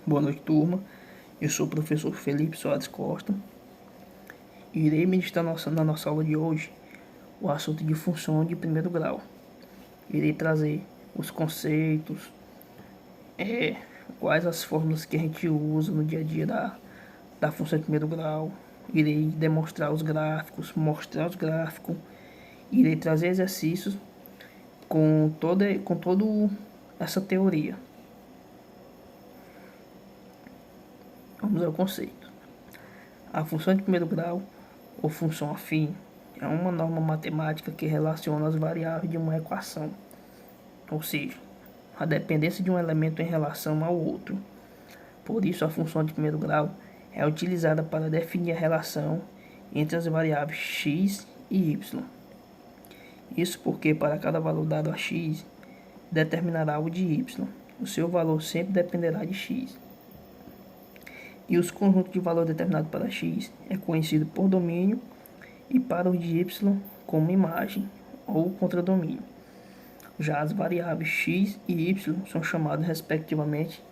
Boa noite, turma. Eu sou o professor Felipe Soares Costa e irei ministrar na nossa aula de hoje o assunto de função de primeiro grau. Irei trazer os conceitos, quais as fórmulas que a gente usa no dia a dia da função de primeiro grau. Irei demonstrar os gráficos, mostrar os gráficos. Irei trazer exercícios com toda essa teoria. Vamos ao conceito. A função de primeiro grau, ou função afim, é uma norma matemática que relaciona as variáveis de uma equação, ou seja, a dependência de um elemento em relação ao outro. Por isso, a função de primeiro grau é utilizada para definir a relação entre as variáveis x e y. Isso porque para cada valor dado a x, determinará o de y. O seu valor sempre dependerá de x. E os conjuntos de valor determinado para x é conhecido por domínio e para o de y como imagem ou contradomínio. Já as variáveis x e y são chamadas respectivamente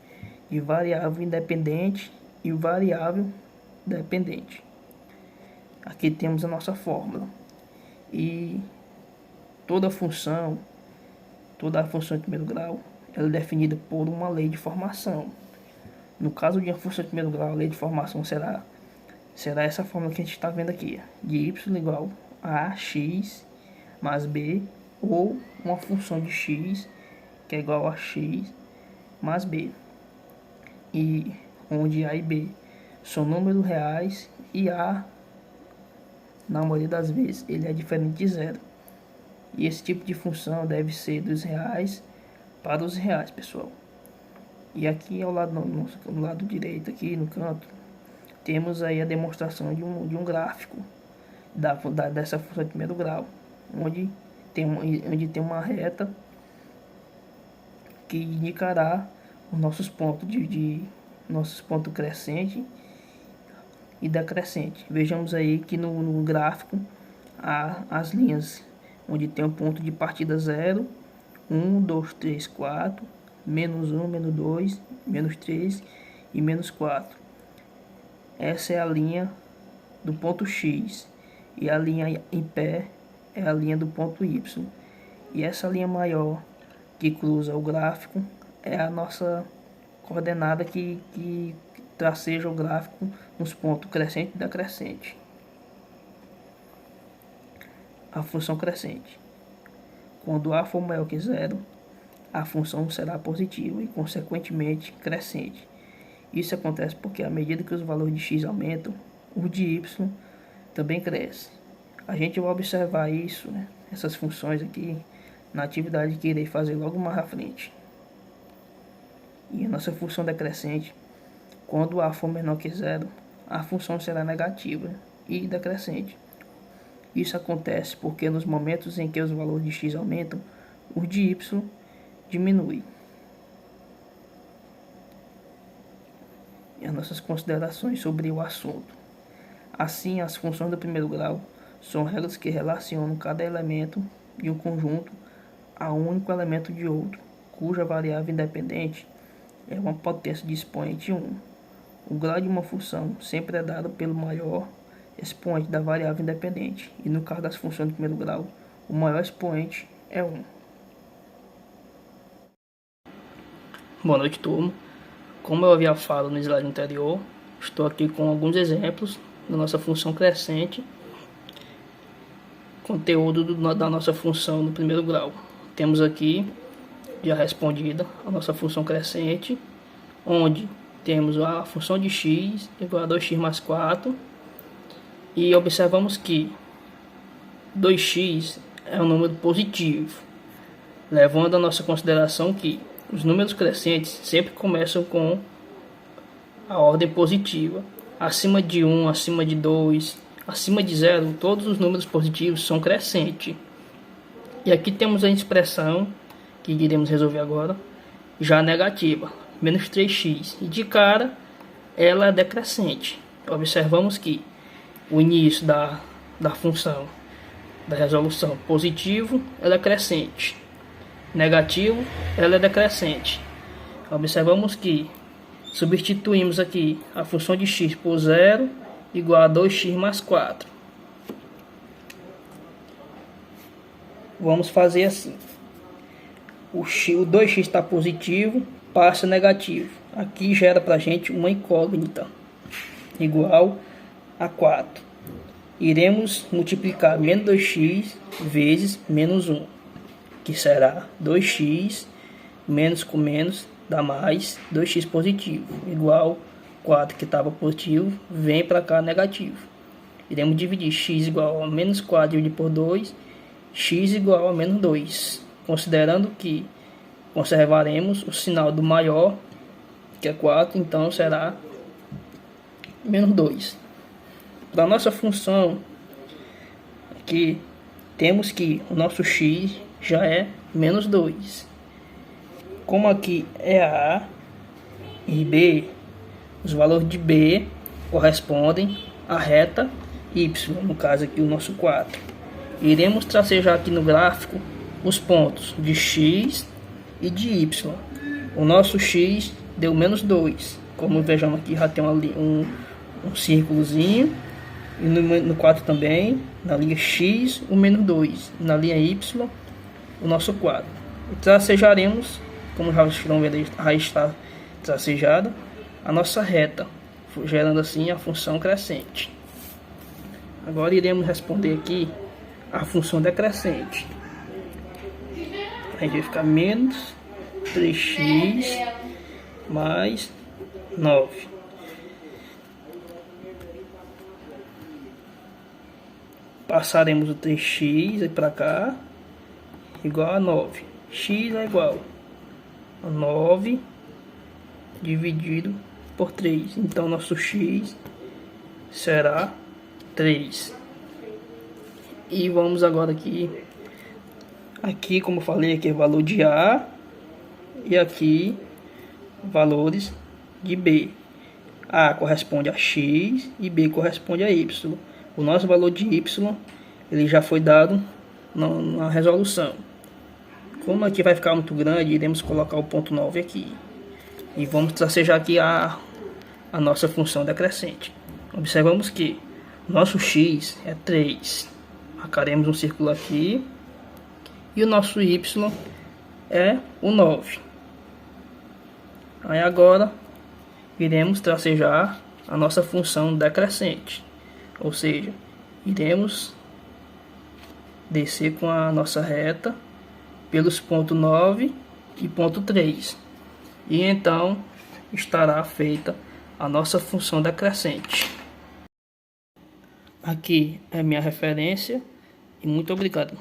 de variável independente e variável dependente. Aqui temos a nossa fórmula. E toda a função de primeiro grau ela é definida por uma lei de formação. No caso de uma função de primeiro grau, a lei de formação será essa fórmula que a gente está vendo aqui, de y igual a x mais b, ou uma função de x que é igual a x mais b, e onde a e b são números reais e a, na maioria das vezes, ele é diferente de zero. E esse tipo de função deve ser dos reais para os reais, pessoal. E aqui ao lado, no lado direito, aqui no canto, temos aí a demonstração de um gráfico dessa função de primeiro grau, onde tem uma reta que indicará os nossos pontos nossos pontos crescente e decrescente. Vejamos aí que no gráfico há as linhas onde tem um ponto de partida 0, 1, 2, 3, 4, menos 1, menos 2, menos 3 e menos 4. Essa é a linha do ponto X. E a linha em pé é a linha do ponto Y. E essa linha maior que cruza o gráfico é a nossa coordenada que traceja o gráfico nos pontos crescente e decrescente. A função crescente. Quando A for maior que zero, a função será positiva e, consequentemente, crescente. Isso acontece porque, à medida que os valores de x aumentam, o de y também cresce. A gente vai observar isso, essas funções aqui, na atividade que irei fazer logo mais à frente. E a nossa função decrescente, quando A for menor que zero, a função será negativa e decrescente. Isso acontece porque, nos momentos em que os valores de x aumentam, o de y diminui. E as nossas considerações sobre o assunto. Assim, as funções do primeiro grau são regras que relacionam cada elemento de um conjunto a um único elemento de outro, cuja variável independente é uma potência de expoente 1. O grau de uma função sempre é dado pelo maior expoente da variável independente, e no caso das funções de primeiro grau, o maior expoente é 1. Boa noite, turma. Como eu havia falado no slide anterior, estou aqui com alguns exemplos da nossa função crescente, conteúdo da nossa função no primeiro grau. Temos aqui já respondida a nossa função crescente, onde temos a função de x igual a 2x mais 4, e observamos que 2x é um número positivo, levando a nossa consideração que os números crescentes sempre começam com a ordem positiva. Acima de 1, acima de 2, acima de 0, todos os números positivos são crescentes. E aqui temos a expressão que iremos resolver agora, já negativa, menos 3x. E de cara, ela é decrescente. Observamos que o início da função da resolução positivo, ela é crescente. Negativo, ela é decrescente. Observamos que Substituímos aqui a função de x por 0 igual a 2x mais 4. Vamos fazer assim. O 2x está positivo, passa negativo. Aqui gera para a gente uma incógnita igual a 4. Iremos multiplicar menos 2x vezes menos 1, que será 2x, menos com menos dá mais 2x positivo, igual 4 que estava positivo, vem para cá negativo. Iremos dividir x igual a menos 4 dividido por 2, x igual a menos 2, considerando que conservaremos o sinal do maior, que é 4, então será menos 2. Para a nossa função aqui, temos que o nosso x já é menos 2. Como aqui é A e B, os valores de B correspondem à reta Y, no caso aqui o nosso 4. Iremos tracejar aqui no gráfico os pontos de X e de Y. O nosso X deu menos 2. Como vejamos aqui, já tem um círculozinho. E no 4 também, na linha X, o menos 2. Na linha Y, o nosso 4. E tracejaremos, como já estão vendo, já está tracejada, a nossa reta, gerando assim a função crescente. Agora iremos responder aqui a função decrescente. A gente vai ficar menos 3x mais 9. Passaremos o 3x para cá, igual a 9. X é igual a 9 dividido por 3. Então, nosso x será 3. E vamos agora aqui. Aqui, como eu falei, aqui é valor de A. E aqui, valores de B. A corresponde a X e B corresponde a Y. O nosso valor de Y, ele já foi dado na resolução. Como aqui vai ficar muito grande, iremos colocar o ponto 9 aqui. E vamos tracejar aqui a nossa função decrescente. Observamos que nosso x é 3. Marcaremos um círculo aqui. E o nosso y é o 9. Aí agora, iremos tracejar a nossa função decrescente. Ou seja, iremos descer com a nossa reta pelos pontos 9 e ponto 3. E então estará feita a nossa função decrescente. Aqui é minha referência e muito obrigado.